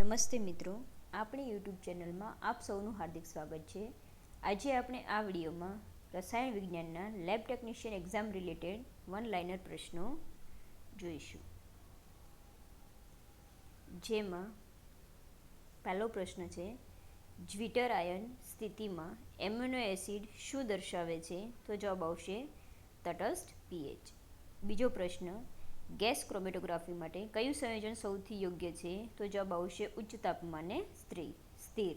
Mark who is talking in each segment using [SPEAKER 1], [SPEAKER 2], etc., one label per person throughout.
[SPEAKER 1] નમસ્તે મિત્રો, આપણી યુટ્યુબ ચેનલમાં આપ સૌનું હાર્દિક સ્વાગત છે. આજે આપણે આ વિડીયોમાં રસાયણ વિજ્ઞાનના lab technician exam related one liner પ્રશ્નો જોઈશું. જેમાં પહેલો પ્રશ્ન છે, જ્વિટર આયન સ્થિતિમાં એમિનો એસિડ શું દર્શાવે છે? તો જવાબ આવશે તટસ્થ pH. બીજો પ્રશ્ન, ગેસ ક્રોમેટોગ્રાફી માટે કયું સંયોજન સૌથી યોગ્ય છે? તો જવાબ આવશે ઉચ્ચ તાપમાને સ્થિર.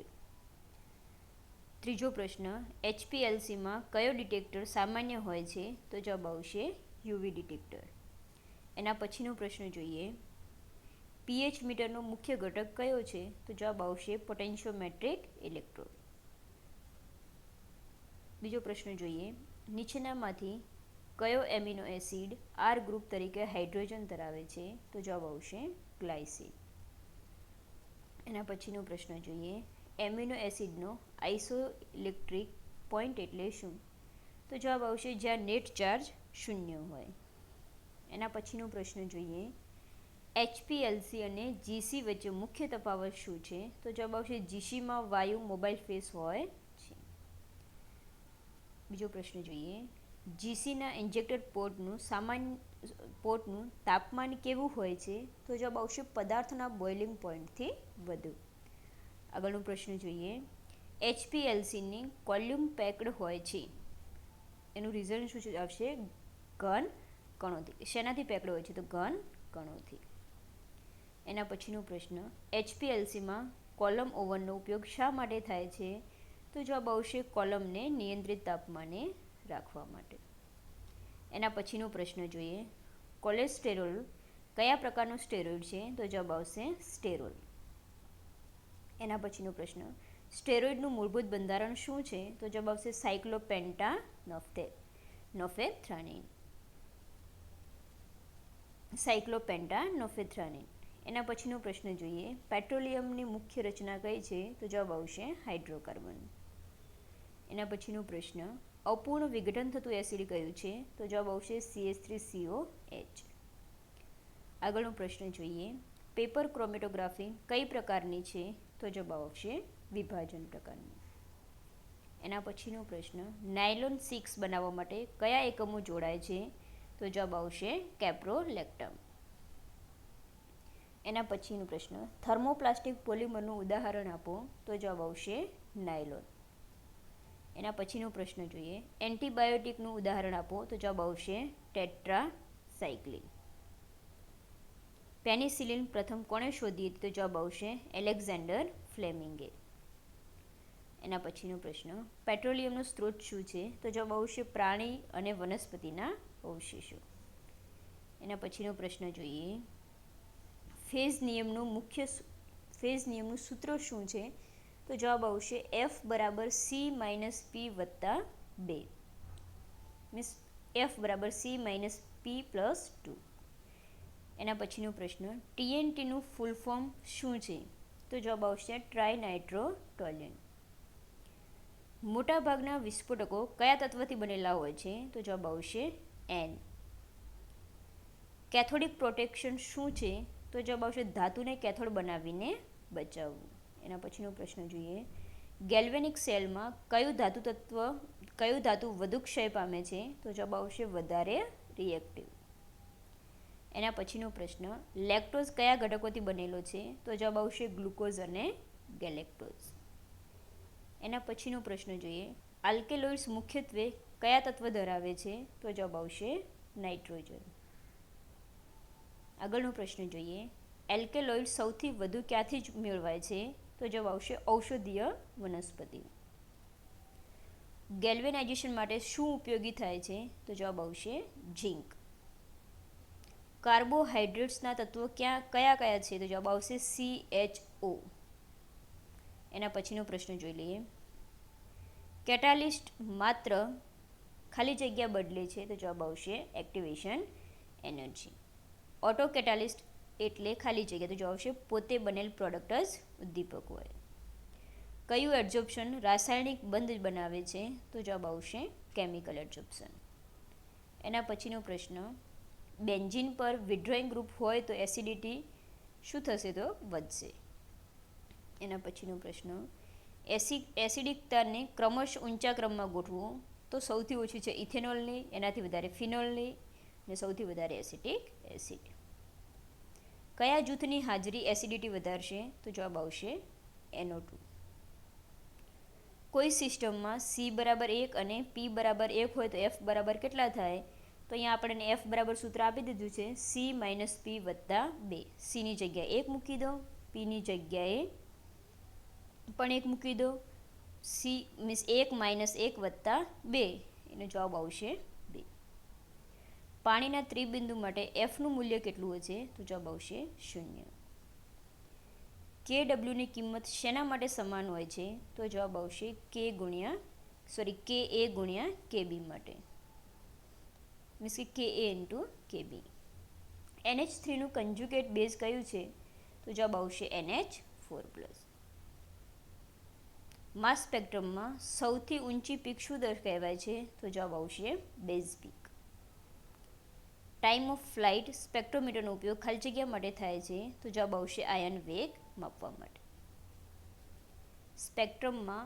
[SPEAKER 1] ત્રીજો પ્રશ્ન, HPLCમાં કયો ડિટેક્ટર સામાન્ય હોય છે? તો જવાબ આવશે યુવી ડિટેક્ટર. એના પછીનો પ્રશ્ન જોઈએ, pH મીટરનો મુખ્ય ઘટક કયો છે? તો જવાબ આવશે પોટેન્શિયોમેટ્રિક ઇલેક્ટ્રોડ. બીજો પ્રશ્ન જોઈએ, નીચેનામાંથી કયો એમિનો એસિડ આર ગ્રુપ તરીકે હાઇડ્રોજન ધરાવે છે? તો જવાબ આવશે ગ્લાયસિન. એના પછીનો પ્રશ્ન જોઈએ, એમિનો એસિડનો આઇસોઇલેક્ટ્રિક પોઈન્ટ એટલે શું? તો જવાબ આવશે જ્યાં નેટ ચાર્જ શૂન્ય હોય. એના પછીનો પ્રશ્ન જોઈએ, HPLC અને GC વચ્ચે મુખ્ય તફાવત શું છે? તો જવાબ આવશે GCમાં વાયુ મોબાઇલ ફેસ હોય છે. બીજો પ્રશ્ન જોઈએ, GCના ઇન્જેક્ટર પોર્ટનું તાપમાન કેવું હોય છે? તો જવાબ આવશે પદાર્થના બોઇલિંગ પોઈન્ટથી વધુ. આગળનો પ્રશ્ન જોઈએ, HPLCની કોલ્યુમ પેક્ડ હોય છે, એનું રીઝન શું આવશે? ઘન કણોથી. શેનાથી પેક્ડ હોય છે? તો ઘન કણોથી. એના પછીનો પ્રશ્ન, HPLCમાં કોલમ ઓવનનો ઉપયોગ શા માટે થાય છે? તો જવાબ આવશે કોલમને નિયંત્રિત તાપમાને રાખવા માટે. એના પછીનો પ્રશ્ન જોઈએ, કોલેસ્ટેરોલ કયા પ્રકારનું સ્ટેરોઇડ છે? તો જવાબ આવશે સ્ટેરોલ. એના પછીનો પ્રશ્ન, સ્ટેરોઇડનું મૂળભૂત બંધારણ શું છે? તો જવાબ આવશે સાયક્લોપેન્ટાનોફેથ્રાનિન. એના પછીનો પ્રશ્ન જોઈએ, પેટ્રોલિયમની મુખ્ય રચના કઈ છે? તો જવાબ આવશે હાઇડ્રોકાર્બન. એના પછીનો પ્રશ્ન, અપૂર્ણ વિઘટન થતું એસિડ કયું છે? તો જવાબ આવશે CH3COH. આગળનો પ્રશ્ન જોઈએ, પેપર ક્રોમેટોગ્રાફી કઈ પ્રકારની છે? તો જવાબ આવશે વિભાજન પ્રકારની. એના પછીનો પ્રશ્ન, નાયલોન 6 બનાવવા માટે કયા એકમો જોડાય છે? તો જવાબ આવશે કેપ્રોલેક્ટમ. એના પછીનો પ્રશ્ન, થર્મોપ્લાસ્ટિક પોલિમરનું ઉદાહરણ આપો. તો જવાબ આવશે નાયલોન. એના પછીનો પ્રશ્ન જોઈએ, એન્ટીબાયોટિકનું ઉદાહરણ આપો. તો જવાબ આવશે ટેટ્રાસાઇક્લિન. પેનિસિલિન પ્રથમ કોણે શોધી હતી? તો જવાબ આવશે એલેક્ઝાન્ડર ફ્લેમિંગે. એના પછીનો પ્રશ્ન, પેટ્રોલિયમનો સ્ત્રોત શું છે? તો જવાબ આવશે પ્રાણી અને વનસ્પતિના અવશેષો. એના પછીનો પ્રશ્ન જોઈએ, ફેઝ નિયમનું સૂત્ર શું છે? તો જવાબ આવશે F = C - P + 2 means F = C - P + 2. એના પછીનો પ્રશ્ન, TNTનું ફૂલ ફોર્મ શું છે? તો જવાબ આવશે ટ્રાઇનાઇટ્રોટોલ્યુએન. મોટાભાગના વિસ્ફોટકો કયા તત્વથી બનેલા હોય છે? તો જવાબ આવશે N. કેથોડિક પ્રોટેક્શન શું છે? તો જવાબ આવશે ધાતુને કેથોડ બનાવીને બચાવવું. એના પછીનો પ્રશ્ન જોઈએ, ગેલ્વેનિક સેલમાં કયું ધાતુ વધુ ક્ષય પામે છે? તો જવાબ આવશે વધારે રિએક્ટિવ. એના પછીનો પ્રશ્ન, લેક્ટોઝ કયા ઘટકોથી બનેલો છે? તો જવાબ આવશે ગ્લુકોઝ અને ગેલેક્ટોઝ. એના પછીનો પ્રશ્ન જોઈએ, આલ્કેલોઇડ્સ મુખ્યત્વે કયા તત્વ ધરાવે છે? તો જવાબ આવશે નાઇટ્રોજન. આગળનો પ્રશ્ન જોઈએ, એલ્કેલોઇડ સૌથી વધુ ક્યાંથી મેળવાય છે? તો જવાબ આવશે ઔષધીય વનસ્પતિ. ગેલ્વેનાઇઝેશન માટે શું ઉપયોગી થાય છે? તો જવાબ આવશે ઝિંક. કાર્બોહાઈડ્રેટ્સના તત્વો કયા છે? તો જવાબ આવશે CHO. એના પછીનો પ્રશ્ન જોઈ લઈએ, કેટાલિસ્ટ માત્ર ખાલી જગ્યા બદલે છે? તો જવાબ આવશે એક્ટિવેશન એનર્જી. ઓટો કેટાલિસ્ટ એટલે ખાલી જગ્યા. તો જવાબ આવશે પોતે બનેલ પ્રોડક્ટ જ ઉદ્દીપક હોય. કયું એડઝોર્પ્શન રાસાયણિક બંધ બનાવે છે? તો જવાબ આવશે કેમિકલ એડઝોર્પ્શન. એના પછીનો પ્રશ્ન, બેન્ઝીન પર વિડ્રોઈંગ ગ્રુપ હોય તો એસિડિટી શું થશે? તો વધશે. એના પછીનો પ્રશ્ન, એસિડિકતાને ક્રમશ ઊંચા ક્રમમાં ગોઠવું તો સૌથી ઓછી છે ઇથેનોલની, એનાથી વધારે ફિનોલની અને સૌથી વધારે એસિટિક એસિડ. કયા જૂથની હાજરી એસિડિટી વધારશે? તો જવાબ આવશે NO2. કોઈ સિસ્ટમમાં C બરાબર 1 અને P બરાબર 1 હોય તો F બરાબર કેટલા થાય? તો અહીંયા આપણને F બરાબર સૂત્ર આપી દીધું છે C માઇનસ P વત્તા 2. Cની જગ્યાએ 1 મૂકી દો, Pની જગ્યાએ પણ 1 મૂકી દો. C મીન્સ 1 માઇનસ 1 વત્તા 2, એનો જવાબ આવશે 2. પાણીના ત્રિબિંદુ માટે Fનું મૂલ્ય કેટલું હશે? તો જવાબ આવશે 0. KWની કિંમત શેના માટે સમાન હોય છે? તો જવાબ આવશે KA ગુણ્યા KB માટે, મીન્સ કે KA ઇન્ટુ KB. NH3નું કન્જ્યુગેટ બેઝ કયું છે? તો જવાબ આવશે NH4+. માસ સ્પેક્ટ્રમમાં સૌથી ઊંચી પીક શું કહેવાય છે? તો જવાબ આવશે base peak. Time of flight સ્પેક્ટ્રોમીટરનો ઉપયોગ ખાલી જગ્યા માટે થાય છે? તો જવાબ આવશે આયન વેગ માપવા માટે. સ્પેક્ટ્રમમાં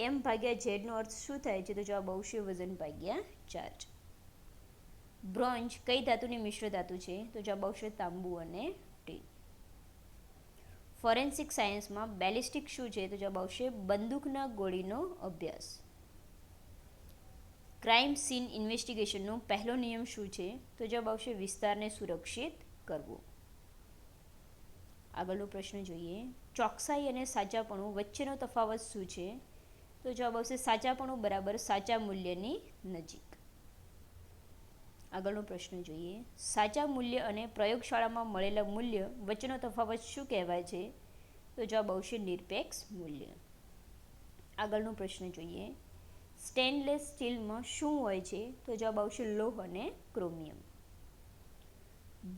[SPEAKER 1] M/Z નો અર્થ શું થાય છે? તો જવાબ આવશે વજન ભાગ્યા ચાર્જ. બ્રોન્ઝ કઈ ધાતુની મિશ્ર ધાતુ છે? તો જવાબ આવશે તાંબુ અને ટીન. ફોરેન્સિક સાયન્સમાં બેલિસ્ટિક શું છે? તો જવાબ આવશે બંદૂકના ગોળીનો અભ્યાસ. ક્રાઇમ સીન ઇન્વેસ્ટિગેશનનો પહેલો નિયમ શું છે? તો જવાબ આવશે વિસ્તારને સુરક્ષિત કરવો. આગળનો પ્રશ્ન જોઈએ, ચોકસાઈ અને સાચાપણું વચ્ચેનો તફાવત શું છે? તો જવાબ આવશે સાચાપણું બરાબર સાચા મૂલ્યની નજીક. આગળનો પ્રશ્ન જોઈએ, સાચા મૂલ્ય અને પ્રયોગશાળામાં મળેલા મૂલ્ય વચ્ચેનો તફાવત શું કહેવાય છે? તો જવાબ આવશે નિરપેક્ષ મૂલ્ય. આગળનો પ્રશ્ન જોઈએ, સ્ટેનલેસ સ્ટીલમાં શું હોય છે? તો જવાબ આવશે લોહ અને ક્રોમિયમ.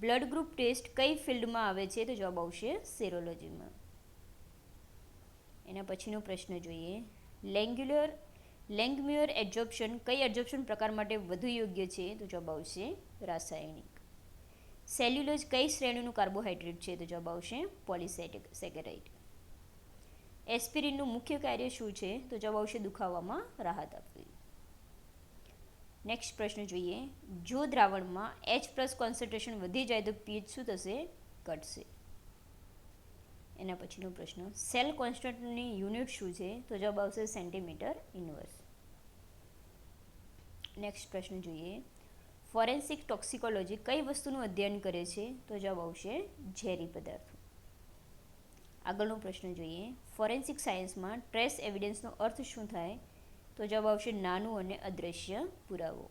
[SPEAKER 1] બ્લડ ગ્રુપ ટેસ્ટ કઈ ફિલ્ડમાં આવે છે? તો જવાબ આવશે સેરોલોજીમાં. એના પછીનો પ્રશ્ન જોઈએ, લેંગમ્યુઅર એડઝોર્પ્શન કઈ એડઝોર્પ્શન પ્રકાર માટે વધુ યોગ્ય છે? તો જવાબ આવશે રાસાયણિક. સેલ્યુલોઝ કઈ શ્રેણીનું કાર્બોહાઈડ્રેટ છે? તો જવાબ આવશે પોલિસેકેરાઇડ. એસ્પિરિનનું મુખ્ય કાર્ય શું છે? તો જવાબ આવશે દુખાવામાં રાહત આપવી. નેક્સ્ટ પ્રશ્ન જોઈએ, જો દ્રાવણમાં H+ કોન્સન્ટ્રેશન વધી જાય તો pH શું થશે? ઘટશે. એના પછીનો પ્રશ્ન, સેલ કોન્સ્ટન્ટની યુનિટ શું છે? તો જવાબ આવશે સેન્ટીમીટર ઇન્વર્સ. નેક્સ્ટ પ્રશ્ન જોઈએ, ફોરેન્સિક ટોક્સિકોલોજી કઈ વસ્તુનું અધ્યયન કરે છે? તો જવાબ આવશે ઝેરી પદાર્થો. આગળનો પ્રશ્ન જોઈએ, ફોરેન્સિક સાયન્સમાં ટ્રેસ એવિડન્સનો અર્થ શું થાય? તો જવાબ આવશે નાનું અને અદ્રશ્ય પુરાવો.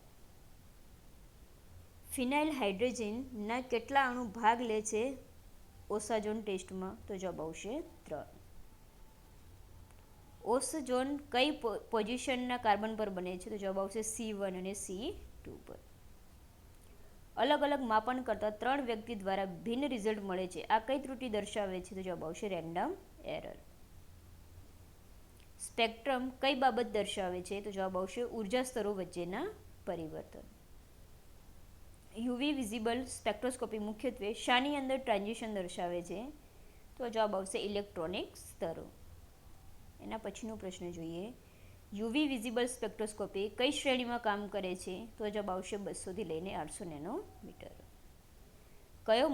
[SPEAKER 1] ફિનાઇલ હાઇડ્રોજનના કેટલા અણુ ભાગ લે છે ઓઝોન ટેસ્ટમાં? તો જવાબ આવશે 3. ઓઝોન કઈ પોઝિશનના કાર્બન પર બને છે? તો જવાબ આવશે C1 અને C2 પર. અલગ અલગ માપન કરતા 3 વ્યક્તિ દ્વારા ભિન્ન રિઝલ્ટ મળે છે, આ કઈ ત્રુટિ દર્શાવે છે? તો જવાબ આવશે રેન્ડમ એરર. સ્પેક્ટ્રમ કઈ બાબત દર્શાવે છે? તો જવાબ આવશે ઉર્જા સ્તરો વચ્ચેના પરિવર્તન. યુવી વિઝિબલ સ્પેક્ટ્રોસ્કોપી મુખ્યત્વે શાની અંદર ટ્રાન્ઝિશન દર્શાવે છે? તો જવાબ આવશે ઇલેક્ટ્રોનિક સ્તરો. એના પછીનો પ્રશ્ન જોઈએ, યુવી વિઝિબલ સ્પેક્ટ્રોસ્કોપી કઈ શ્રેણીમાં કામ કરે છે? તો જવાબ આવશે 200 થી લઈને 800 નેનોમીટર. કયો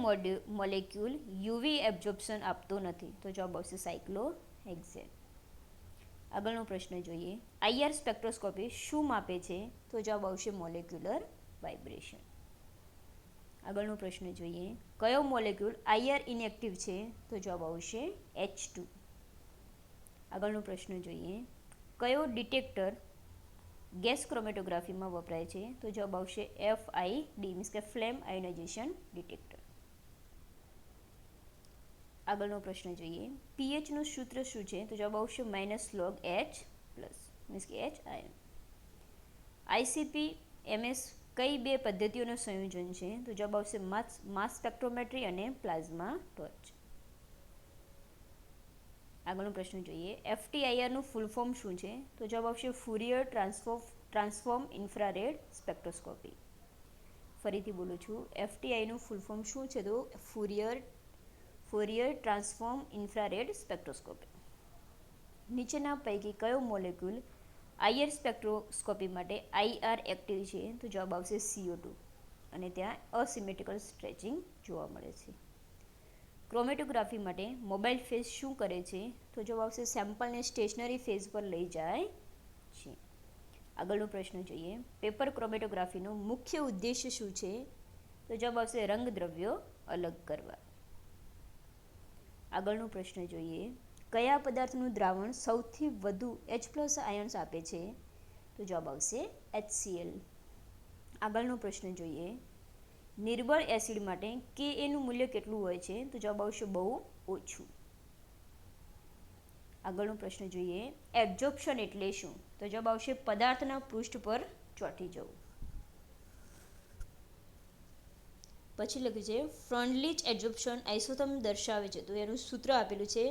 [SPEAKER 1] મોલેક્યુલ યુવી એબ્ઝોર્પ્શન આપતો નથી? તો જવાબ આવશે સાયક્લોહેક્સેન. આગળનો પ્રશ્ન જોઈએ, IR સ્પેક્ટ્રોસ્કોપી શું માપે છે? તો જવાબ આવશે મોલેક્યુલર વાઇબ્રેશન. આગળનો પ્રશ્ન જોઈએ, કયો મોલેક્યુલ IR ઇનએક્ટિવ છે? તો જવાબ આવશે H2. આગળનો પ્રશ્ન જોઈએ, કયો ડિટેક્ટર ગેસ ક્રોમેટોગ્રાફીમાં વપરાય છે? તો જવાબ આવશે FID મીન્સ કે ફ્લેમ આયોનાઇઝેશન ડિટેક્ટર. આગળનો પ્રશ્ન જોઈએ, pHનું સૂત્ર શું છે? તો જવાબ આવશે -log H+ મીન્સ કે H આયન. ICP-MS કઈ બે પદ્ધતિઓનું સંયોજન છે? તો જવાબ આવશે માસ સ્પેક્ટ્રોમેટ્રી અને પ્લાઝ્મા ટોર્ચ. આગળનો પ્રશ્ન જોઈએ, FTIRનું ફૂલ ફોર્મ શું છે? તો જવાબ આવશે ફુરિયર ટ્રાન્સફોર્મ ઇન્ફ્રારેડ સ્પેક્ટ્રોસ્કોપી. ફરીથી બોલું છું, FTIનું ફૂલ ફોર્મ શું છે? તો Fourier Fourier transform infrared spectroscopy. નીચેના પૈકી કયો મોલેક્યુલ આઈઆર સ્પેક્ટ્રોસ્કોપી માટે આઈઆર એક્ટિવ છે? તો જવાબ આવશે CO2 અને ત્યાં અસિમેટ્રિકલ સ્ટ્રેચિંગ જોવા મળે છે. ક્રોમેટોગ્રાફી માટે મોબાઈલ ફેઝ શું કરે છે? તો જવાબ આવશે સેમ્પલને સ્ટેશનરી ફેઝ પર લઈ જાય છે. આગળનો પ્રશ્ન જોઈએ. પેપર ક્રોમેટોગ્રાફીનો મુખ્ય ઉદ્દેશ્ય શું છે? તો જવાબ આવશે રંગદ્રવ્યો અલગ કરવા. આગળનો પ્રશ્ન જોઈએ. કયા પદાર્થનું દ્રાવણ સૌથી વધુ H+ આયન્સ આપે છે? તો જવાબ આવશે HCl. આગળનો પ્રશ્ન જોઈએ. નિર્બળ એસિડ માટે Ka નું મૂલ્ય કેટલું હોય છે? તો જવાબ આવશે બહુ ઓછું. આગળનો પ્રશ્ન જોઈએ. એબ્ઝોર્પ્શન એટલે શું? તો જવાબ આવશે પદાર્થના પૃષ્ઠ પર ચોંટી જવું. પછી લખ્યું છે ફ્રોન્ડલીચ એબ્ઝોર્પ્શન આઇસોથર્મ દર્શાવે છે. તો એનું સૂત્ર આપેલું છે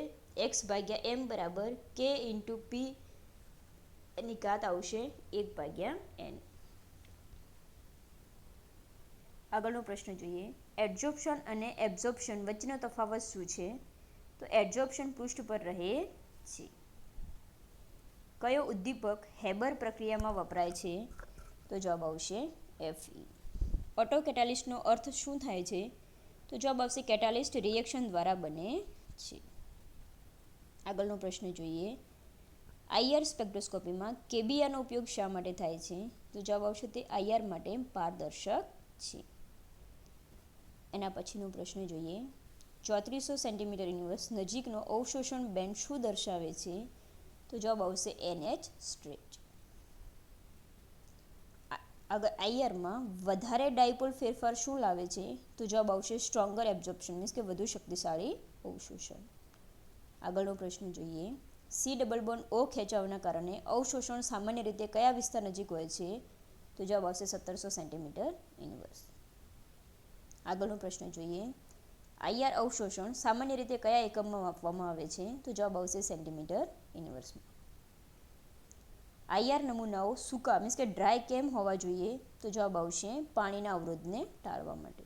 [SPEAKER 1] x/m બરાબર K × P ની ઘાત આવશે 1/n. આગળનો પ્રશ્ન જોઈએ. એડઝોર્પ્શન અને એબ્ઝોર્પ્શન વચ્ચેનો તફાવત શું છે? તો એડઝોર્પ્શન પૃષ્ઠ પર રહે છે. કયો ઉદ્દીપક હેબર પ્રક્રિયામાં વપરાય છે? તો જવાબ આવશે Fe. ઓટો કેટાલિસ્ટનો અર્થ શું થાય છે? તો જવાબ આવશે કેટાલિસ્ટ રિએક્શન દ્વારા બને છે. આગળનો પ્રશ્ન જોઈએ. આઈઆર સ્પેક્ટ્રોસ્કોપીમાં કેબિયાનો ઉપયોગ શા માટે થાય છે? તો જવાબ આવશે તે આઈઆર માટે પારદર્શક છે. એના પછીનો પ્રશ્ન જોઈએ. 3400 સેન્ટીમીટર યુનિવર્સ નજીકનો અવશોષણ બેન્ડ શું દર્શાવે છે? તો જવાબ આવશે NH સ્ટ્રેચ. આગળ આઈઆરમાં વધારે ડાયપોલ ફેરફાર શું લાવે છે? તો જવાબ આવશે સ્ટ્રોંગર એબ્ઝોર્પ્શન મીન્સ કે વધુ શક્તિશાળી અવશોષણ. આગળનો પ્રશ્ન જોઈએ. C ડબલ બોન્ડ O ખેંચાવના કારણે અવશોષણ સામાન્ય રીતે કયા વિસ્તાર નજીક હોય છે? તો જવાબ આવશે 1700 સેન્ટીમીટર યુનિવર્સ. આગળનો પ્રશ્ન જોઈએ. આઈઆર અવશોષણ સામાન્ય રીતે કયા એકમમાં માપવામાં આવે છે? તો જવાબ આવશે સેન્ટીમીટર યુનિવર્સમાં. આઈઆર નમૂનાઓ સૂકા મીન્સ કે ડ્રાય કેમ હોવા જોઈએ? તો જવાબ આવશે પાણીના અવરોધને ટાળવા માટે.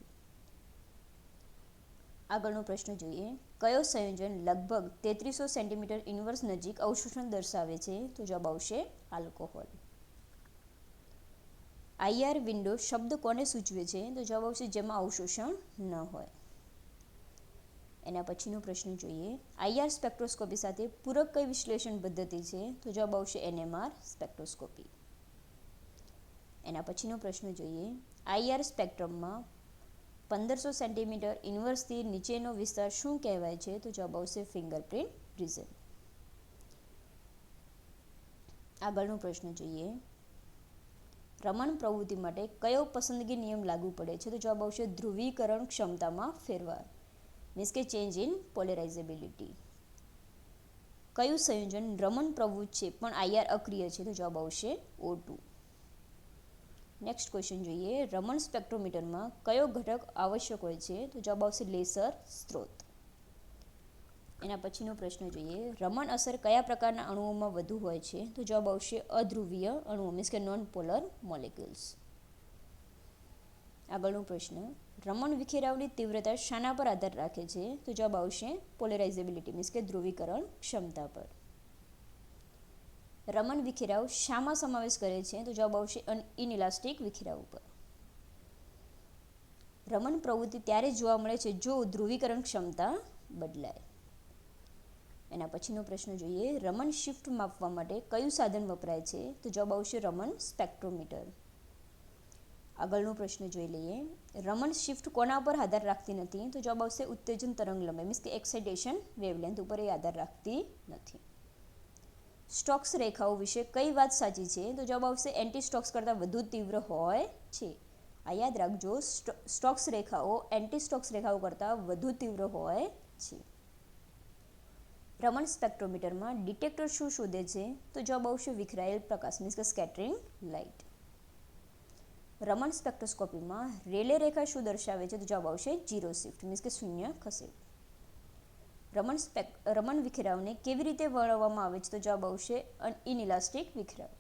[SPEAKER 1] આગળનો પ્રશ્ન જોઈએ. કયો સંયોજન લગભગ 3300 સેન્ટીમીટર યુનિવર્સ નજીક અવશોષણ દર્શાવે છે? તો જવાબ આવશે આલ્કોહોલ. આઈઆર વિન્ડો શબ્દ કોને સૂચવે છે? તો જવાબ આવશે જેમાં અવશોષણ ન હોય. એના પછીનો પ્રશ્ન જોઈએ. આઈઆર સ્પેક્ટ્રોસ્કોપી સાથે પૂરક કઈ વિશ્લેષણ પદ્ધતિ છે? તો જવાબ આવશે NMR સ્પેક્ટ્રોસ્કોપી. એના પછીનો પ્રશ્ન જોઈએ. આઈઆર સ્પેક્ટ્રમમાં 1500 સેન્ટીમીટર યુનિવર્સથી નીચેનો વિસ્તાર શું કહેવાય છે? તો જવાબ આવશે ફિંગરપ્રિન્ટ રીજન. આગળનો પ્રશ્ન જોઈએ. રમણ પ્રવૃત્તિ માટે કયો પસંદગી નિયમ લાગુ પડે છે? તો જવાબ આવશે ધ્રુવીકરણ ક્ષમતામાં ફેરફાર મીન્સ કે ચેન્જ ઇન પોલેરાઇઝેબિલિટી. કયું સંયોજન રમણ પ્રવૃત્ત છે પણ આઈઆર અક્રિય છે? તો જવાબ આવશે O2. નેક્સ્ટ ક્વેશ્ચન જોઈએ. રમણ સ્પેક્ટ્રોમીટરમાં કયો ઘટક આવશ્યક હોય છે? તો જવાબ આવશે લેસર સ્ત્રોત. એના પછીનો પ્રશ્ન જોઈએ. રમણ અસર કયા પ્રકારના અણુઓમાં વધુ હોય છે? તો જવાબ આવશે અધ્રુવીય અણુઓ મીન્સ કે નોન પોલર મોલેક્યુલ્સ. આગળનો પ્રશ્ન. રમણ વિખેરાવની તીવ્રતા શાના પર આધાર રાખે છે? તો જવાબ આવશે પોલેરાઇઝેબિલિટી મીન્સ કે ધ્રુવીકરણ ક્ષમતા પર. રમણ વિખેરાવ શામાં સમાવેશ કરે છે? તો જવાબ આવશે ઇનઇલાસ્ટિક વિખેરાવ ઉપર. રમણ પ્રવૃત્તિ ત્યારે જોવા મળે છે જો ધ્રુવીકરણ ક્ષમતા બદલાય. એના પછીનો પ્રશ્ન જોઈએ. રમણ શિફ્ટ માપવા માટે કયું સાધન વપરાય છે? તો જવાબ આવશે રમણ સ્પેક્ટ્રોમીટર. આગળનો પ્રશ્ન જોઈ લઈએ. રમણ શિફ્ટ કોના પર આધાર રાખતી નથી? તો જવાબ આવશે ઉત્તેજન તરંગ લંબાઈ મીન્સ કે એક્સાઇટેશન વેવલેન્થ ઉપર એ આધાર રાખતી નથી. સ્ટોક્સ રેખાઓ વિશે કઈ વાત સાચી છે? તો જવાબ આવશે એન્ટી સ્ટોક્સ કરતાં વધુ તીવ્ર હોય છે. આ યાદ રાખજો. સ્ટોક્સ રેખાઓ એન્ટી સ્ટોક્સ રેખાઓ કરતાં વધુ તીવ્ર હોય છે. રમણ સ્પેક્ટ્રોમીટરમાં ડિટેક્ટર શું શોધે છે? તો જવાબ આવશે વિખરાયેલ પ્રકાશ મીન્સ કે સ્કેટરિંગ લાઇટ. રમણ સ્પેક્ટ્રોસ્કોપીમાં રેલે રેખા શું દર્શાવે છે? તો જવાબ આવશે ઝીરો શિફ્ટ મીન્સ કે શૂન્ય ખસેડ. રમણ વિખેરાવને કેવી રીતે વર્ણવવામાં આવે છે? તો જવાબ આવશે ઇનઇલાસ્ટિક વિખેરાવ.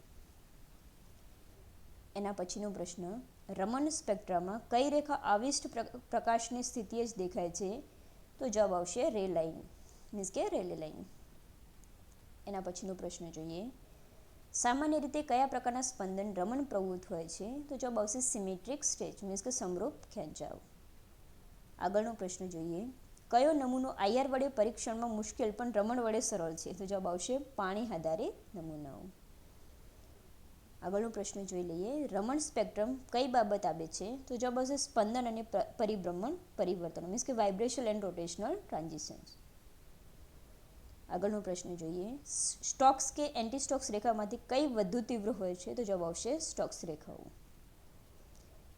[SPEAKER 1] એના પછીનો પ્રશ્ન. રમણ સ્પેક્ટ્રામાં કઈ રેખા આવિષ્ટ પ્રકાશની સ્થિતિએ જ દેખાય છે તો જવાબ આવશે રેલાઇન, મીન્સ કે રેલવે લાઇન. એના પછીનો પ્રશ્ન જોઈએ. સામાન્ય રીતે કયા પ્રકારના સ્પંદન રમણ પ્રવૃત્ત હોય છે? તો જવાબ આવશે સિમેટ્રિક સ્ટ્રેચ, મીન્સ કે સમરૂપ ખેંચાવ. આગળનો પ્રશ્ન જોઈએ. કયો નમૂનો IR વડે પરીક્ષણમાં મુશ્કેલ પણ રમણ વડે સરળ છે? તો જવાબ આવશે પાણી આધારિત નમૂનાઓ. આગળનો પ્રશ્ન જોઈ લઈએ. રમણ સ્પેક્ટ્રમ કઈ બાબત આપે છે? તો જવાબ આવશે સ્પંદન અને પરિભ્રમણ પરિવર્તનો, મીન્સ કે વાઇબ્રેશન એન્ડ રોટેશનલ ટ્રાન્ઝિશન્સ. આગળનો પ્રશ્ન જોઈએ. સ્ટોક્સ કે એન્ટી સ્ટોક્સ રેખામાંથી કઈ વધુ તીવ્ર હોય છે? તો જવાબ આવશે સ્ટોક્સ રેખાઓ.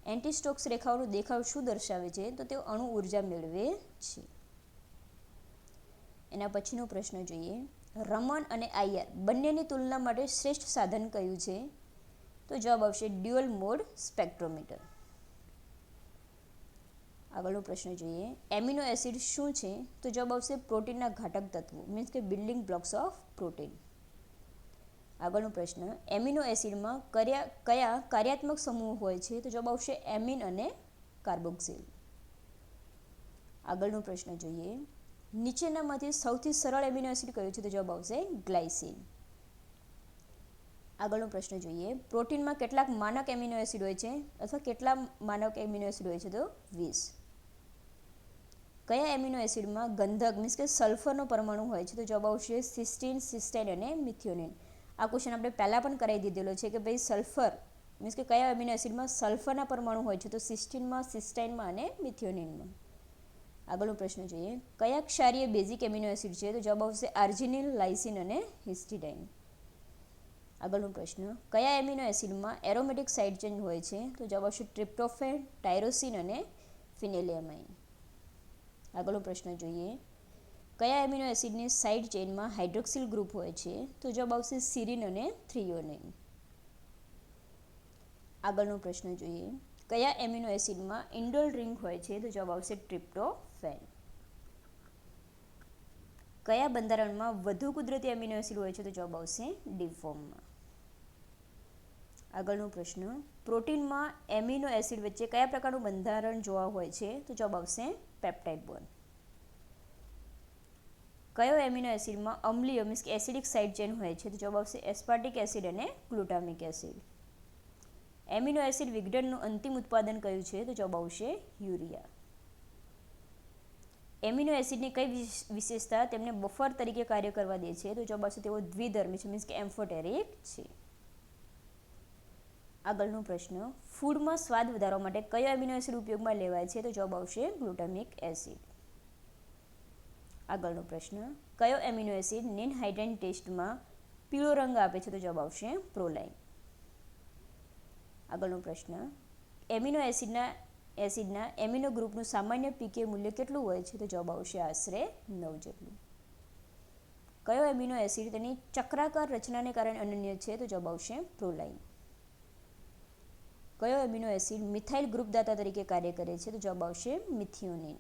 [SPEAKER 1] એન્ટી સ્ટોક્સ રેખાઓનો દેખાવ શું દર્શાવે છે? તો તેઓ અણુ ઉર્જા મેળવે છે. એના પછીનો પ્રશ્ન જોઈએ. રમણ અને IR બંનેની તુલના માટે શ્રેષ્ઠ સાધન કયું છે? તો જવાબ આવશે ડ્યુઅલ મોડ સ્પેક્ટ્રોમીટર. આગળનો પ્રશ્ન જોઈએ. એમિનો એસિડ શું છે? તો જવાબ આવશે પ્રોટીનના ઘટક તત્વો, મીન્સ કે બિલ્ડિંગ બ્લોક્સ ઓફ પ્રોટીન. આગળનો પ્રશ્ન. એમિનો એસિડમાં કયા કાર્યાત્મક સમૂહ હોય છે? તો જવાબ આવશે એમિન અને કાર્બોક્સિલ. આગળનો પ્રશ્ન જોઈએ. નીચેનામાંથી સૌથી સરળ એમિનો એસિડ કયો છે? તો જવાબ આવશે ગ્લાયસિન. આગળનો પ્રશ્ન જોઈએ. પ્રોટીનમાં કેટલાક માનક એમિનો એસિડ હોય છે, અથવા કેટલા માનક એમિનો એસિડ હોય છે? તો 20. કયા એમિનો એસિડમાં ગંધક, મીન્સ કે સલ્ફરનો પરમાણુ હોય છે? તો જવાબ આવશે સિસ્ટીન, સિસ્ટાઇન અને મિથિયોનિન. આ ક્વેશ્ચન આપણે પહેલાં પણ કરાવી દીધેલો છે કે ભાઈ સલ્ફર, મીન્સ કે કયા એમિનો એસિડમાં સલ્ફરના પરમાણુ હોય છે? તો સિસ્ટીનમાં, સિસ્ટાઇનમાં અને મિથિયોનિનમાં. આગળનો પ્રશ્ન જોઈએ. કયા ક્ષારીય બેઝિક એમિનો એસિડ છે? તો જવાબ આવશે આર્જિનિન, લાઇસિન અને હિસ્ટિડાઇન. આગળનો પ્રશ્ન. કયા એમિનો એસિડમાં એરોમેટિક સાઇડ ચેન હોય છે? તો જવાબ આવશે ટ્રિપ્ટોફેન, ટાયરોસિન અને ફિનેલેમાઇન. આગળનો પ્રશ્ન જોઈએ. કયા એમિનો એસિડની સાઇડ ચેઇનમાં હાઇડ્રોક્સિલ ગ્રુપ હોય છે? તો જવાબ આવશે સિરીન અને થ્રીયોનિન. આગળનો પ્રશ્ન જોઈએ. કયા એમિનો એસિડમાં ઇન્ડોલ રિંગ હોય છે? તો જવાબ આવશે ટ્રિપ્ટોફેન. કયા બંધારણમાં વધુ કુદરતી એમિનો એસિડ હોય છે? તો જવાબ આવશે ડી ફોર્મમાં. આગળનો પ્રશ્ન. પ્રોટીનમાં એમિનો એસિડ વચ્ચે કયા પ્રકારનું બંધારણ જોવા હોય છે? તો જવાબ આવશે પેપ્ટાઇડ બોન્ડ. કયો એમિનો એસિડમાં અમ્લીય, મીન્સ કે એસિડિક સાઇડ ચેન હોય છે? તો જવાબ આવશે એસ્પાર્ટિક એસિડ અને ગ્લુટામિક એસિડ. એમિનો એસિડ વિઘટનનું અંતિમ ઉત્પાદન કયું છે? તો જવાબ આવશે યુરિયા. એમિનો એસિડની કઈ વિશેષતા તેમને બફર તરીકે કાર્ય કરવા દે છે? તો જવાબ આવશે તેઓ દ્વિધર્મી છે, મીન્સ કે એમ્ફોટેરિક છે. આગળનો પ્રશ્ન. ફૂડમાં સ્વાદ વધારવા માટે કયો એમિનો એસિડ ઉપયોગમાં લેવાય છે? તો જવાબ આવશે ગ્લુટામિક એસિડ. આગળનો પ્રશ્ન. કયો એમિનો એસિડ નિનહાઇડ્રેટ ટેસ્ટમાં પીળો રંગ આપે છે? તો જવાબ આવશે પ્રોલાઇન. આગળનો પ્રશ્ન. એમિનો એસિડના એમિનો ગ્રુપનું સામાન્ય પીકે મૂલ્ય કેટલું હોય છે? તો જવાબ આવશે આશરે 9 જેટલું. કયો એમિનો એસિડ તેની ચક્રાકાર રચનાને કારણે અનન્ય છે? તો જવાબ આવશે પ્રોલાઇન. કયો એમિનો એસિડ મિથાઇલ ગ્રુપ દાતા તરીકે કાર્ય કરે છે? તો જવાબ આવશે મિથિયોનિન.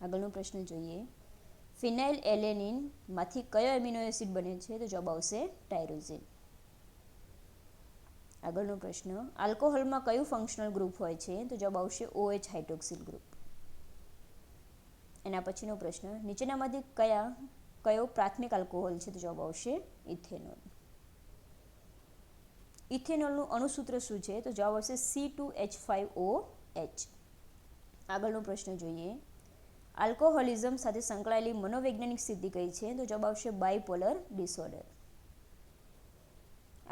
[SPEAKER 1] આગળનો પ્રશ્ન જોઈએ. ફિનાઇલ એલેનિન માંથી કયો એમિનો એસિડ બને છે? તો જવાબ આવશે ટાયરોઝિન. આગળનો પ્રશ્ન. આલ્કોહોલમાં કયું ફંક્શનલ ગ્રુપ હોય છે? તો જવાબ આવશે OH હાઇડ્રોક્સિલ ગ્રુપ. એના પછીનો પ્રશ્ન. નીચેનામાંથી કયો પ્રાથમિક આલ્કોહોલ છે? તો જવાબ આવશે ઇથેનોલ. ઇથેનોલનું અણુસૂત્ર શું છે? તો જવાબ આવશે C2H5OH. આગળનો પ્રશ્ન જોઈએ. આલ્કોહોલિઝમ સાથે સંકળાયેલી મનોવૈજ્ઞાનિક સ્થિતિ કઈ છે? તો જવાબ આવશે બાયપોલર ડિસઓર્ડર.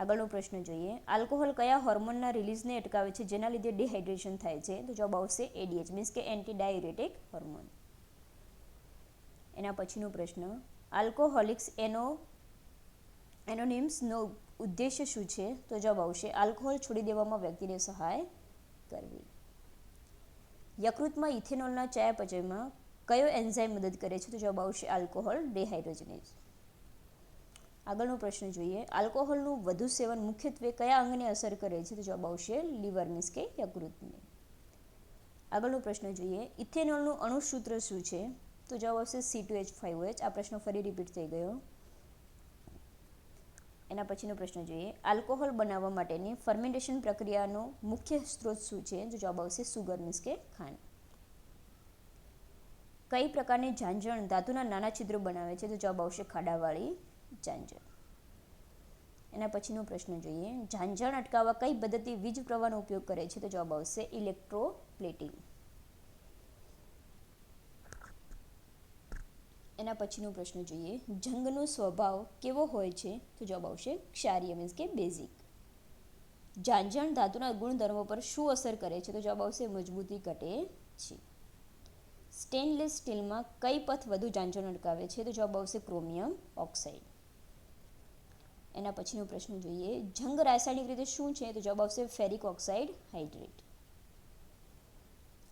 [SPEAKER 1] આગળનો પ્રશ્ન જોઈએ. આલ્કોહોલ કયા હોર્મોનના રિલીઝને અટકાવે છે જેના લીધે ડિહાઇડ્રેશન થાય છે? તો જવાબ આવશે ADH, મીન્સ કે એન્ટી ડાયુરેટિક હોર્મોન. એના પછીનો પ્રશ્ન. આલ્કોહોલિક્સ એનોનિમ્સનો ઉદ્દેશ્ય શું છે? તો જવાબ આવશે આલ્કોહોલ છોડી દેવામાં વ્યક્તિને સહાય કરવી. યકૃતમાં ઇથેનોલના ચયાપચયમાં કયો એન્ઝાઇમ મદદ કરે છે? તો જવાબ આવશે આલ્કોહોલ ડિહાઇડ્રોજનેઝ. આગળનો પ્રશ્ન જોઈએ. આલ્કોહોલનું વધુ સેવન મુખ્યત્વે કયા અંગને અસર કરે છે? તો જવાબ આવશે લીવર, મીન્સ કે યકૃતને. આગળનો પ્રશ્ન જોઈએ. ઇથેનોલનું અણુસૂત્ર શું છે? તો જવાબ આવશે C2H5OH. આ પ્રશ્ન ફરી રિપીટ થઈ ગયો. એના પછીનો પ્રશ્ન જોઈએ. આલ્કોહોલ બનાવવા માટેની ફર્મેન્ટેશન પ્રક્રિયાનો મુખ્ય સ્ત્રોત શું છે? તો જવાબ આવશે સુગર, મીન્સ કે ખાંડ. કઈ પ્રકારની ઝાંઝણ ધાતુના નાના છિદ્રો બનાવે છે? તો જવાબ આવશે ખાડાવાળી ઝાંઝણ. એના પછીનો પ્રશ્ન જોઈએ. ઝાંઝણ અટકાવવા કઈ પદ્ધતિ વીજ પ્રવાહનો ઉપયોગ કરે છે? તો જવાબ આવશે ઇલેક્ટ્રોપ્લેટિંગ. એના પછીનો પ્રશ્ન જોઈએ. જંગનો સ્વભાવ કેવો હોય છે? તો જવાબ આવશે ક્ષારીય મીન્સ કે બેઝિક. ઝાંઝણ ધાતુના ગુણધર્મો પર શું અસર કરે છે? તો જવાબ આવશે મજબૂતી ઘટે છે. સ્ટેનલેસ સ્ટીલમાં કઈ પથ વધુ ઝાંઝણ અટકાવે છે? તો જવાબ આવશે ક્રોમિયમ ઓક્સાઇડ. એના પછીનો પ્રશ્ન જોઈએ. જંગ રાસાયણિક રીતે શું છે? તો જવાબ આવશે ફેરિક ઓક્સાઇડ હાઇડ્રેટ.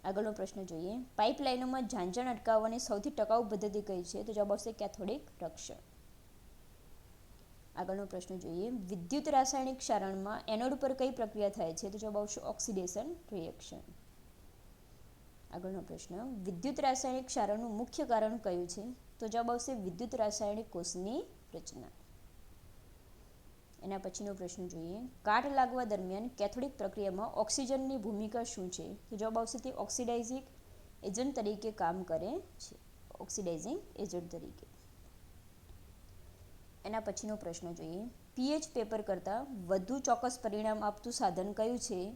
[SPEAKER 1] આગળનો પ્રશ્ન જોઈએ. પાઇપલાઇનોમાં ઝાંઝણ અટકાવવાની સૌથી ટકાઉ પદ્ધતિ કઈ છે? તો જવાબ આવશે કેથોડિક રક્ષણ. આગળનો પ્રશ્ન જોઈએ. વિદ્યુત રાસાયણિક ક્ષારણમાં એનોડ પર કઈ પ્રક્રિયા થાય છે? તો જવાબ આવશે ઓક્સિડેશન રિએક્શન. આગળનો પ્રશ્ન. વિદ્યુત રાસાયણિક ક્ષારણનું મુખ્ય કારણ કયું છે? તો જવાબ આવશે વિદ્યુત રાસાયણિક કોષની રચના. એના પછીનો પ્રશ્ન જોઈએ. કાટ લાગવા દરમિયાન કેથોડિક પ્રક્રિયામાં ઓક્સિજનની ભૂમિકા શું છે? તો જવાબ આવશે તે ઓક્સિડાઇઝિંગ એજન્ટ તરીકે કામ કરે છે. ઓક્સિડાઇઝિંગ એજન્ટ તરીકે. એના પછીનો પ્રશ્ન જોઈએ. પીએચ પેપર કરતાં વધુ ચોક્કસ પરિણામ આપતું સાધન કયું છે?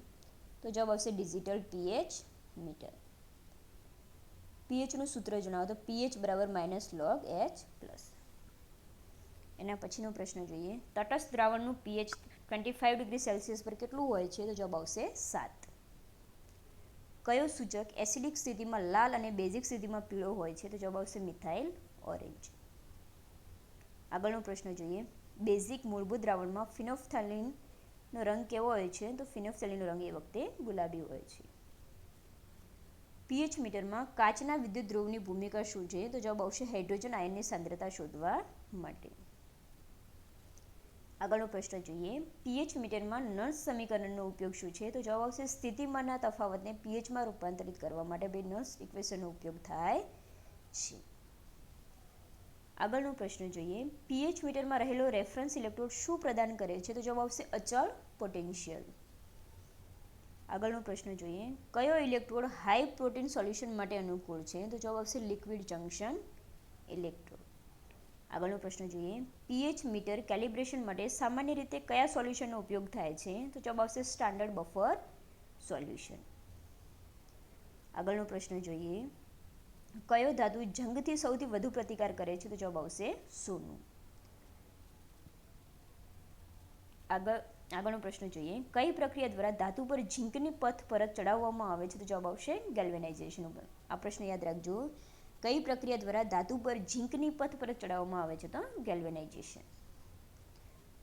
[SPEAKER 1] તો જવાબ આવશે ડિજિટલ પીએચ મીટર. પીએચનું સૂત્ર જણાવો. તો પીએચ બરાબર -log-H+. એના પછીનો પ્રશ્ન જોઈએ. તટસ્થ દ્રાવણનું પીએચ 25 ડિગ્રી સેલ્સિયસ પર કેટલું હોય છે? તો જવાબ આવશે 7. કયો સૂચક એસિડિક સ્થિતિમાં લાલ અને બેઝિક સ્થિતિમાં પીળો હોય છે? તો જવાબ આવશે મિથાઇલ ઓરેન્જ. આગળનો પ્રશ્ન જોઈએ. બેઝિક મૂળભૂત દ્રાવણમાં ફિનોલ્ફથાલીનનો રંગ કેવો હોય છે? તો ફિનોલ્ફથાલીનનો રંગ એ વખતે ગુલાબી હોય છે. પીએચ મીટરમાં કાચના વિદ્યુત ધ્રુવની ભૂમિકા શું છે? તો જવાબ આવશે હાઇડ્રોજન આયનની સાંદ્રતા શોધવા માટે. આગળનો પ્રશ્ન જોઈએ. પીએચ મીટરમાં નર્સ સમીકરણનો ઉપયોગ શું છે? તો જવાબ આવશે સ્થિતિમાનના તફાવતને પીએચમાં રૂપાંતરિત કરવા માટે બે નર્સ ઇક્વેશનનો ઉપયોગ થાય છે. આગળનો પ્રશ્ન જોઈએ. પીએચ મીટરમાં રહેલો રેફરન્સ ઇલેક્ટ્રોડ શું પ્રદાન કરે છે? તો જવાબ આવશે અચળ પોટેન્શિયલ. આગળનો પ્રશ્ન જોઈએ. કયો ઇલેક્ટ્રોડ હાઈ પ્રોટીન સોલ્યુશન માટે અનુકૂળ છે? તો જવાબ આવશે લિક્વિડ જંકશન ઇલેક્ટ્રોડ. આગળનો પ્રશ્ન જોઈએ. પીએચ મીટર કેલિબ્રેશન માટે સામાન્ય રીતે કયા સોલ્યુશનનો ઉપયોગ થાય છે? તો જવાબ આવશે સ્ટાન્ડર્ડ બફર સોલ્યુશન. આગળનો પ્રશ્ન જોઈએ. કયો ધાતુ જંગથી સૌથી વધુ પ્રતિકાર કરે છે? તો જવાબ આવશે સોનું. આગળનો પ્રશ્ન જોઈએ. કઈ પ્રક્રિયા દ્વારા ધાતુ પર ઝીંકની પથ પરત ચડાવવામાં આવે છે? તો જવાબ આવશે ગેલ્વેનાઇઝેશન. આ પ્રશ્ન યાદ રાખજો. કઈ પ્રક્રિયા દ્વારા ધાતુ પર ઝીંકની પથ પરત ચડાવવામાં આવે છે? તો ગેલ્વેનાઇઝેશન.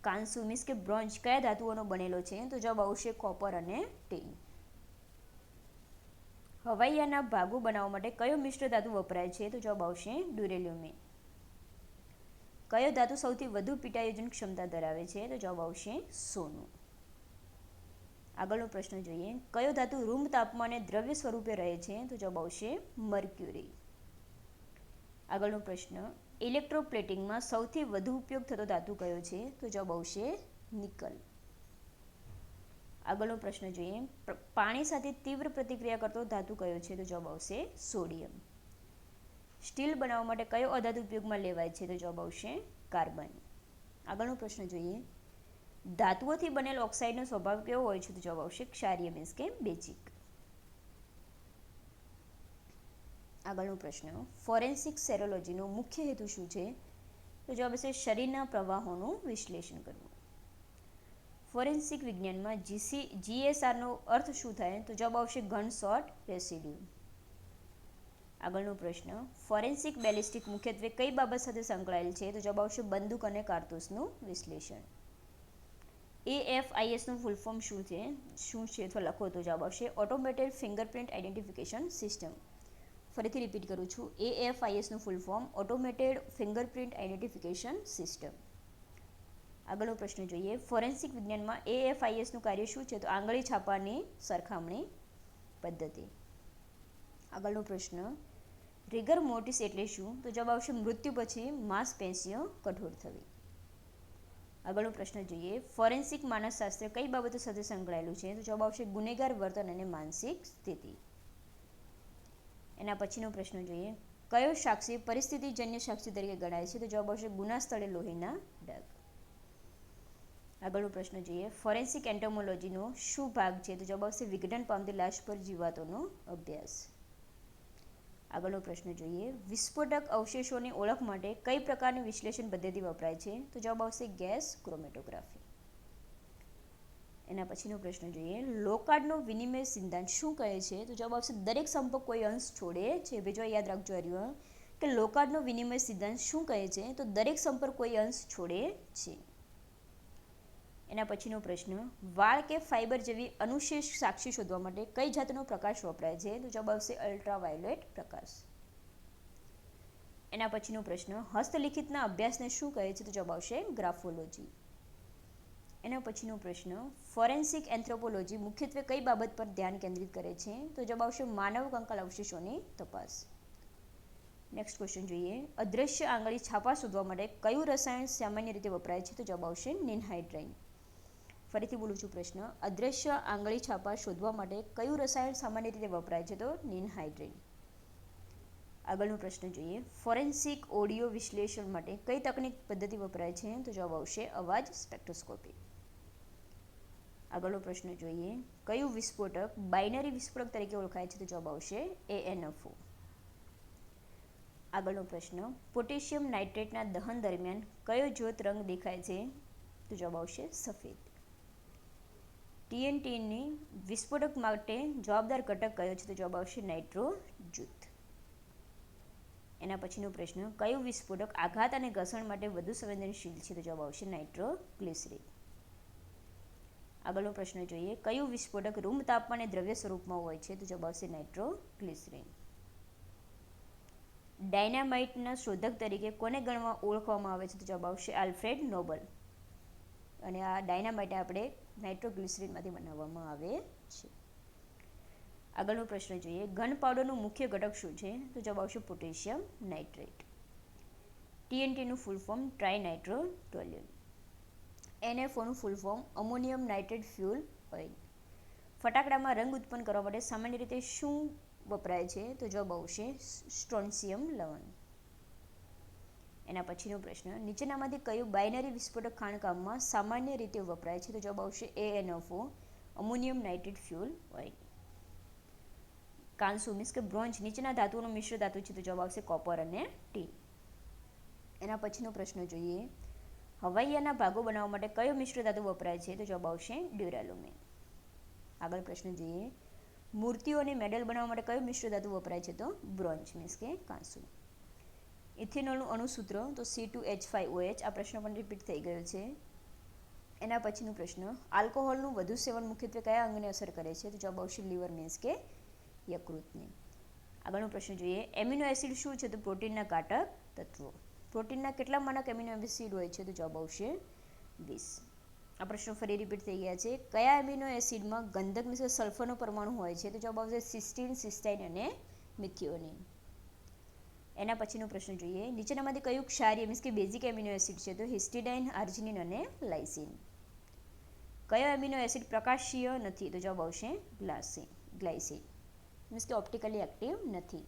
[SPEAKER 1] કાંસુ મીન્સ કે બ્રોન્ઝ કયા ધાતુઓનો બનેલો છે? તો જવાબ આવશે કોપર અને ટીન. હવાઈયાના ભાગો બનાવવા માટે કયો મિશ્ર ધાતુ વપરાય છે? તો જવાબ આવશે ડ્યુરેલિયમ. કયો ધાતુ સૌથી વધુ પીટાયોજન ક્ષમતા ધરાવે છે? તો જવાબ આવશે સોનું. આગળનો પ્રશ્ન જોઈએ. કયો ધાતુ રૂમ તાપમાને દ્રવ્ય સ્વરૂપે રહે છે? તો જવાબ આવશે મર્ક્યુરી. આગળનો પ્રશ્ન. ઇલેક્ટ્રોપ્લેટિંગમાં સૌથી વધુ ઉપયોગ થતો ધાતુ કયો છે? તો જવાબ આવશે નિકલ. આગળનો પ્રશ્ન જોઈએ. પાણી સાથે તીવ્ર પ્રતિક્રિયા કરતો ધાતુ કયો છે? તો જવાબ આવશે સોડિયમ. સ્ટીલ બનાવવા માટે કયો અધાતુ ઉપયોગમાં લેવાય છે? તો જવાબ આવશે કાર્બન. આગળનો પ્રશ્ન જોઈએ. ધાતુઓથી બનેલ ઓક્સાઇડનો સ્વભાવ કેવો હોય છે? તો જવાબ આવશે ક્ષારીય મીન્સ કે બેઝિક. આગળનો પ્રશ્ન. ફોરેન્સિક સેરોલોજીનો મુખ્ય હેતુ શું છે? તો જવાબ આવશે શરીરના પ્રવાહોનું વિશ્લેષણ કરવું. ફોરેન્સિક વિજ્ઞાનમાં જીએસઆરનો અર્થ શું થાય? તો જવાબ આવશે ગન શોટ રેસિડ્યુ. આગળનો પ્રશ્ન. ફોરેન્સિક બેલિસ્ટિક મુખ્યત્વે કઈ બાબત સાથે સંકળાયેલ છે? તો જવાબ આવશે બંદૂક અને કારતૂસનું વિશ્લેષણ. AFISનું ફૂલ ફોર્મ શું છે અથવા લખો તો જવાબ આવશે ઓટોમેટેડ ફિંગરપ્રિન્ટ આઇડેન્ટિફિકેશન સિસ્ટમ. ફરીથી રિપીટ કરું છું. AFISનું full form automated fingerprint identification system. આગળનો પ્રશ્ન જોઈએ. ફોરેન્સિક વિજ્ઞાનમાં AFISનું કાર્ય શું છે? તો આંગળી છાપાની સરખામણી પદ્ધતિ. આગળનો પ્રશ્ન. રિગર મોર્ટિસ એટલે શું? તો જવાબ આવશે મૃત્યુ પછી માંસપેશીઓ કઠોર થવી. આગળનો પ્રશ્ન જોઈએ. ફોરેન્સિક માનસશાસ્ત્ર કઈ બાબતો સાથે સંકળાયેલું છે? તો જવાબ આવશે ગુનેગાર વર્તન અને માનસિક સ્થિતિ. એના પછીનો પ્રશ્ન જોઈએ. કયો સાક્ષી પરિસ્થિતિજન્ય સાક્ષી તરીકે ગણાય છે? તો જવાબ આવશે ગુના સ્થળે લોહીના ડાઘ. આગળનો પ્રશ્ન જોઈએ. ફોરેન્સિક એન્ટોમોલોજીનો શું ભાગ છે? તો જવાબ આવશે વિઘટન પામતી લાશ પર જીવાતોનો અભ્યાસ. આગળનો પ્રશ્ન જોઈએ. વિસ્ફોટક અવશેષોની ઓળખ માટે કઈ પ્રકારની વિશ્લેષણ પદ્ધતિ વપરાય છે? તો જવાબ આવશે ગેસ ક્રોમેટોગ્રાફી. એના પછીનો પ્રશ્ન જોઈએ. લોકાર્ડનો વિનિમય સિદ્ધાંત શું કહે છે? તો જવાબ આવશે દરેક સંપર્ક કોઈ અંશ છોડે છે. ભેજો યાદ રાખજો હરિયો કે લોકાર્ડનો વિનિમય સિદ્ધાંત શું કહે છે? તો દરેક સંપર્ક કોઈ અંશ છોડે છે. એના પછીનો પ્રશ્ન. વાળ કે ફાઇબર જેવી અનુશેષ સાક્ષી શોધવા માટે કઈ જાતનો પ્રકાશ વપરાય છે? તો જવાબ આવશે અલ્ટ્રાવાયોલેટ પ્રકાશ. એના પછીનો પ્રશ્ન. હસ્તલિખિતના અભ્યાસને શું કહે છે? તો જવાબ આવશે ગ્રાફોલોજી. એના પછીનો પ્રશ્ન. ફોરેન્સિક એન્થ્રોપોલોજી મુખ્યત્વે કઈ બાબત પર ધ્યાન કેન્દ્રિત કરે છે? તો જવાબ આવશે માનવ કંકાલ અવશેષોની તપાસ. નેક્સ્ટ ક્વેશ્ચન જોઈએ. અદ્રશ્ય આંગળી છાપા શોધવા માટે કયું રસાયણ સામાન્ય રીતે વપરાય છે? તો જવાબ આવશે નિનહાઇડ્રાઇન. ફરીથી બોલું છું પ્રશ્ન. અદ્રશ્ય આંગળી છાપા શોધવા માટે કયું રસાયણ સામાન્ય રીતે વપરાય છે? તો નિનહાઇડ્રાઇન. આગળનો પ્રશ્ન જોઈએ. ફોરેન્સિક ઓડિયો વિશ્લેષણ માટે કઈ તકનીક પદ્ધતિ વપરાય છે? તો જવાબ આવશે અવાજ સ્પેક્ટ્રોસ્કોપી. આગળનો પ્રશ્ન જોઈએ. કયું વિસ્ફોટક બાઇનરી વિસ્ફોટક તરીકે ઓળખાય છે? તો જવાબ આવશે ANFO. આગળનો પ્રશ્ન. પોટેશિયમ નાઇટ્રેટના દહન દરમિયાન કયો જ્યોત રંગ દેખાય છે? તો જવાબ આવશે સફેદ. TNTની વિસ્ફોટક માટે જવાબદાર ઘટક કયો છે? તો જવાબ આવશે નાઇટ્રો જૂથ. એના પછીનો પ્રશ્ન. કયું વિસ્ફોટક આઘાત અને ઘર્ષણ માટે વધુ સંવેદનશીલ છે? તો જવાબ આવશે નાઇટ્રોગ્લિસરીન. આગળનો પ્રશ્ન જોઈએ. કયું વિસ્ફોટક રૂમ તાપમાને દ્રવ્ય સ્વરૂપમાં હોય છે? તો જવાબ આવશે નાઇટ્રોગ્લિસરીન. ડાયનામાઇટના શોધક તરીકે કોને ઓળખવામાં આવે છે? તો જવાબ આવશે આલ્ફ્રેડ નોબલ. અને આ ડાયનામાઇટ આપણે નાઇટ્રોગ્લિસરીનમાંથી બનાવવામાં આવે છે. આગળનો પ્રશ્ન જોઈએ. ઘન પાવડરનું મુખ્ય ઘટક શું છે? તો જવાબ આવશે પોટેશિયમ નાઇટ્રેટ. TNTનું ફૂલ ફોર્મ ટ્રાઇનાઇટ્રોટોલ્યુએન. NFOનું full form ammonium nitrate fuel oil. ફટાકડામાં રંગ ઉત્પન્ન કરવા માટે સામાન્ય રીતે શું વપરાય છે? તો જવાબ આવશે સ્ટ્રોન્સિયમ લવણ. એના પછીનો પ્રશ્ન. નીચેનામાંથી કયું બાઇનરી વિસ્ફોટક ખાણકામમાં સામાન્ય રીતે વપરાય છે? તો જવાબ આવશે ANFO ammonium nitrate fuel oil. કાંસુ મીન્સ કે બ્રોન્ઝ નીચેના ધાતુઓનું મિશ્ર ધાતુ છે? તો જવાબ આવશે કોપર અને ટીન. એના પછીનો પ્રશ્ન જોઈએ. હવાઈયાના ભાગો બનાવવા માટે કયો મિશ્ર ધાતુ વપરાય છે? તો જવાબ આવશે ડ્યુરાલુમિન. આગળ પ્રશ્ન જોઈએ. મૂર્તિઓ અને મેડલ બનાવવા માટે કયો મિશ્ર ધાતુ વપરાય છે? તો બ્રોન્ઝ મીન્સ કે કાંસુ. ઇથેનોલનું અણુસૂત્ર તો C2H5OH. આ પ્રશ્ન પણ રિપીટ થઈ ગયો છે. એના પછીનો પ્રશ્ન. આલ્કોહોલનું વધુ સેવન મુખ્યત્વે કયા અંગને અસર કરે છે? તો જવાબ આવશે લીવર મીન્સ કે યકૃતને. આગળનો પ્રશ્ન જોઈએ. એમિનો એસિડ શું છે? તો પ્રોટીનના ઘટક તત્વો. પ્રોટીનના કેટલા માનક એમિનો એસિડ હોય છે? તો જવાબ આવશે 20. આ પ્રશ્નો ફરી રિપીટ થઈ ગયા છે. કયા એમિનો એસિડમાં ગંધક મીન્સ સલ્ફરનો પરમાણુ હોય છે? તો જવાબ આવશે સિસ્ટીન, સિસ્ટાઇન અને મિથિયોનિન. એના પછીનો પ્રશ્ન જોઈએ. નીચેનામાંથી કયું ક્ષારીય મીન્સ કે બેઝિક એમિનો એસિડ છે? તો હિસ્ટિડાઇન, આર્જિનિન અને લાઇસિન. કયો એમિનો એસિડ પ્રકાશીય નથી? તો જવાબ આવશે ગ્લાયસિન મીન્સ કે ઓપ્ટિકલી એક્ટિવ નથી.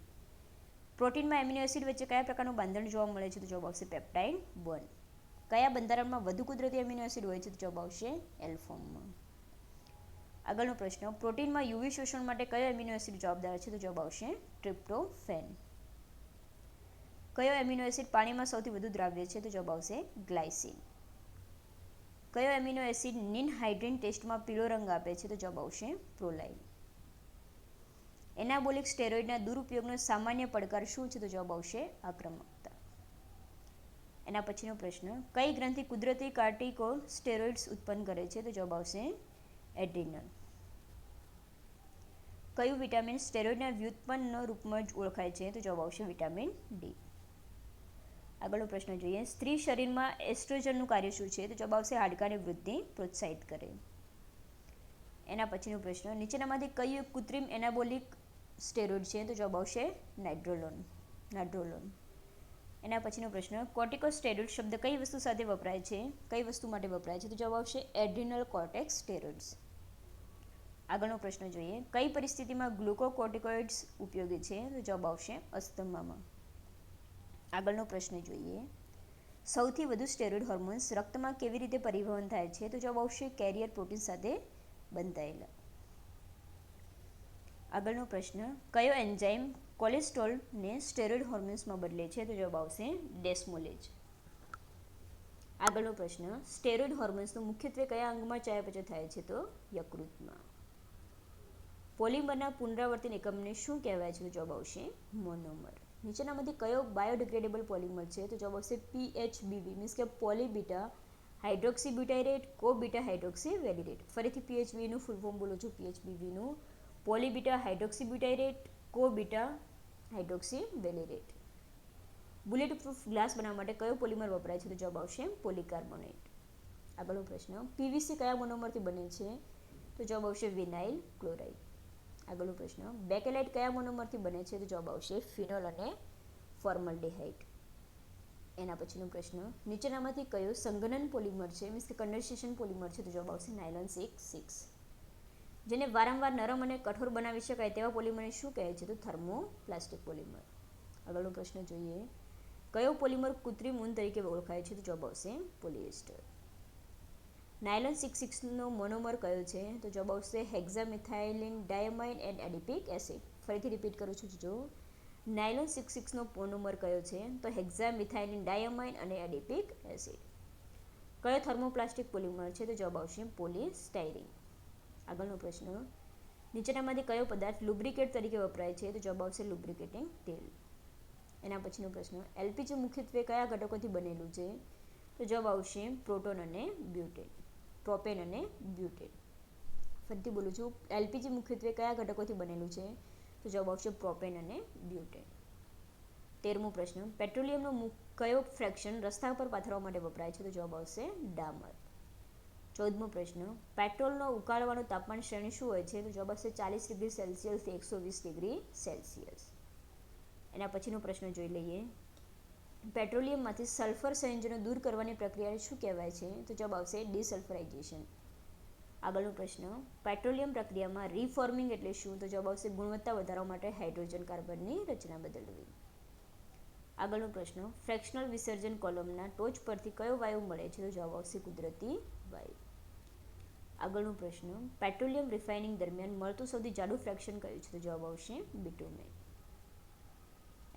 [SPEAKER 1] પ્રોટીનમાં એમિનો એસિડ વચ્ચે કયા પ્રકારનું બાંધણ જોવા મળે છે? તો જવાબ આવશે પેપ્ટાઇડ બોન્ડ. કયા બંધારણમાં વધુ કુદરતી એમિનો એસિડ હોય છે? તો જવાબ આવશે એલ ફોર્મમાં. આગળનો પ્રશ્ન. પ્રોટીનમાં યુવી શોષણ માટે કયો એમિનો એસિડ જવાબદાર છે? તો જવાબ આવશે ટ્રિપ્ટોફેન. કયો એમિનો એસિડ પાણીમાં સૌથી વધુ દ્રાવ્ય છે? તો જવાબ આવશે ગ્લાયસિન. કયો એમિનો એસિડ નિનહાઇડ્રીન ટેસ્ટમાં પીળો રંગ આપે છે? તો જવાબ આવશે પ્રોલાઇન. એનાબોલિક સ્ટેરોઇડના દુરુપયોગનો સામાન્ય પડકાર શું છે? તો જવાબ આવશે આક્રમકતા. એના પછીનો પ્રશ્ન. કઈ ગ્રંથિ કુદરતી કાર્ટિકો સ્ટેરોઇડ્સ ઉત્પન્ન કરે છે? તો જવાબ આવશે એડ્રિનલ. કયું વિટામિન સ્ટેરોઇડના વ્યુત્પન્ન રૂપમાં જ ઓળખાય છે? તો જવાબ આવશે વિટામિન ડી. આગળનો પ્રશ્ન જોઈએ. સ્ત્રી શરીરમાં એસ્ટ્રોજનનું કાર્ય શું છે? તો જવાબ આવશે હાડકાની વૃદ્ધિ પ્રોત્સાહિત કરે. એના પછીનો પ્રશ્ન. નીચેનામાંથી કયું કૃત્રિમ એનાબોલિક સ્ટેરોઇડ છે? તો જવાબ આવશે નાઇટ્રોલોન. એના પછીનો પ્રશ્ન. કોર્ટિકોસ્ટેરોઇડ શબ્દ કઈ વસ્તુ સાથે વપરાય છે? કઈ વસ્તુ માટે વપરાય છે? તો જવાબ આવશે એડ્રિનલ કોર્ટેક્સ સ્ટેરોઇડ્સ. આગળનો પ્રશ્ન જોઈએ. કઈ પરિસ્થિતિમાં ગ્લુકોકોર્ટિકોઇડ્સ ઉપયોગી છે? તો જવાબ આવશે અસ્થમામાં. આગળનો પ્રશ્ન જોઈએ, સૌથી વધુ સ્ટેરોઇડ હોર્મોન્સ રક્તમાં કેવી રીતે પરિવહન થાય છે? તો જવાબ આવશે કેરિયર પ્રોટીન સાથે બંધાયેલા. આગળનો પ્રશ્ન, કયો એન્ઝાઇમ કોલેસ્ટ્રોલને સ્ટેરોઇડ હોર્મોન્સમાં બદલે છે? તો જવાબ આવશે ડેસ્મોલેજ. આગળનો પ્રશ્ન, સ્ટેરોઇડ હોર્મોન્સનું મુખ્યત્વે કયા અંગમાં ચયાપચય થાય છે? તો યકૃતમાં. પોલિમરના પુનરાવર્તન એકમને શું કહેવાય છે? તો જવાબ આવશે મોનોમર. નીચેનામાંથી કયો બાયોડિગ્રેડેબલ પોલિમર છે? તો જવાબ આવશે PHBV, મીન્સ કે પોલીબીટા હાઇડ્રોક્સીબ્યુટાઇરેટ કોબીટા હાઇડ્રોક્સીવેલિરેટ. ફરીથી PHBV નું ફૂલ ફોર્મ બોલું છું, PHBV નું પોલીબીટા હાઇડ્રોક્સીબ્યુટાઇરેટ કોબીટા હાઇડ્રોક્સીવેલિરેટ. બુલેટ પ્રૂફ ગ્લાસ બનાવવા માટે કયો પોલિમર વપરાય છે? તો જવાબ આવશે પોલીકાર્બોનેટ. આગળનો પ્રશ્ન, PVC કયા મોનોમરથી બને છે? તો જવાબ આવશે વિનાઇલ ક્લોરાઇડ. આગળનો પ્રશ્ન, બેકેલાઇટ કયા મોનોમરથી બને છે? તો જવાબ આવશે ફિનોલ અને ફોર્મલ્ડિહાઇડ. એના પછીનો પ્રશ્ન, નીચેનામાંથી કયો સંઘનન પોલિમર છે, મીન્સ કે કન્ડેન્સેશન પોલિમર છે? તો જવાબ આવશે નાયલોન 6. જેને વારંવાર નરમ અને કઠોર બનાવી શકાય તેવા પોલિમરને શું કહે છે? તો થર્મોપ્લાસ્ટિક પોલિમર. આગળનો પ્રશ્ન જોઈએ, કયો પોલિમર કૃત્રિમ ઊન તરીકે ઓળખાય છે? તો જવાબ આવશે પોલિએસ્ટર. નાયલોન 6 નો મોનોમર કયો છે? તો જવાબ આવશે હેક્સામિથાઇલિન ડાયમાઇન એન્ડ એડિપિક એસિડ. ફરીથી રિપીટ કરું છું, જો નાયલોન 6 નો મોનોમર કયો છે? તો હેક્સામિથાઇલિન ડાયમાઇન અને એડિપિક એસિડ. કયો થર્મોપ્લાસ્ટિક પોલિમર છે? તો જવાબ આવશે પોલીસ્ટાયરીન. આગળનો પ્રશ્ન, નીચેનામાંથી કયો પદાર્થ લુબ્રિકેટ તરીકે વપરાય છે? તો જવાબ આવશે લુબ્રિકેટિંગ તેલ. એના પછીનો પ્રશ્ન, એલપીજી મુખ્યત્વે કયા ઘટકોથી બનેલું છે? તો જવાબ આવશે પ્રોટોન અને બ્યુટેન, પ્રોપેન અને બ્યુટેન. ફરીથી બોલું છું, એલપીજી મુખ્યત્વે કયા ઘટકોથી બનેલું છે? તો જવાબ આવશે પ્રોપેન અને બ્યુટેન. 13મો પ્રશ્ન, પેટ્રોલિયમનો કયો ફ્રેક્શન રસ્તા પર પાથરવા માટે વપરાય છે? તો જવાબ આવશે ડામર. 14મો પ્રશ્ન, પેટ્રોલનો ઉકાળવાનું તાપમાન શ્રેણી શું હોય છે? તો જવાબ આવશે 40 ડિગ્રી સેલ્સિયસથી 120 ડિગ્રી સેલ્સિયસ. એના પછીનો પ્રશ્ન જોઈ લઈએ, પેટ્રોલિયમમાંથી સલ્ફર સંયોજનો દૂર કરવાની પ્રક્રિયાને શું કહેવાય છે? તો જવાબ આવશે ડિસલ્ફરાઇઝેશન. આગળનો પ્રશ્ન, પેટ્રોલિયમ પ્રક્રિયામાં રીફોર્મિંગ એટલે શું? તો જવાબ આવશે ગુણવત્તા વધારવા માટે હાઇડ્રોજન કાર્બનની રચના બદલવી. આગળનો પ્રશ્ન, ફ્રેક્શનલ વિસર્જન કોલમના ટોચ પરથી કયો વાયુ મળે છે? તો જવાબ આવશે કુદરતી વાયુ. આગળનો પ્રશ્ન, પેટ્રોલિયમ રિફાઇનિંગ દરમિયાન મળતું સૌથી જાડું ફ્રેક્શન કયું છે? તો જવાબ આવશે બિટુમેન.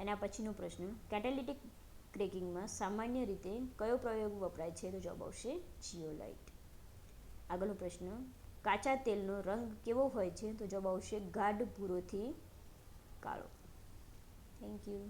[SPEAKER 1] એના પછીનો પ્રશ્ન, કેટાલિટિક ક્રેકિંગમાં સામાન્ય રીતે કયો પ્રયોગ વપરાય છે? તો જવાબ આવશે જીઓલાઇટ. આગળનો પ્રશ્ન, કાચા તેલનો રંગ કેવો હોય છે? તો જવાબ આવશે ગાઢ ભૂરોથી કાળો. Thank you.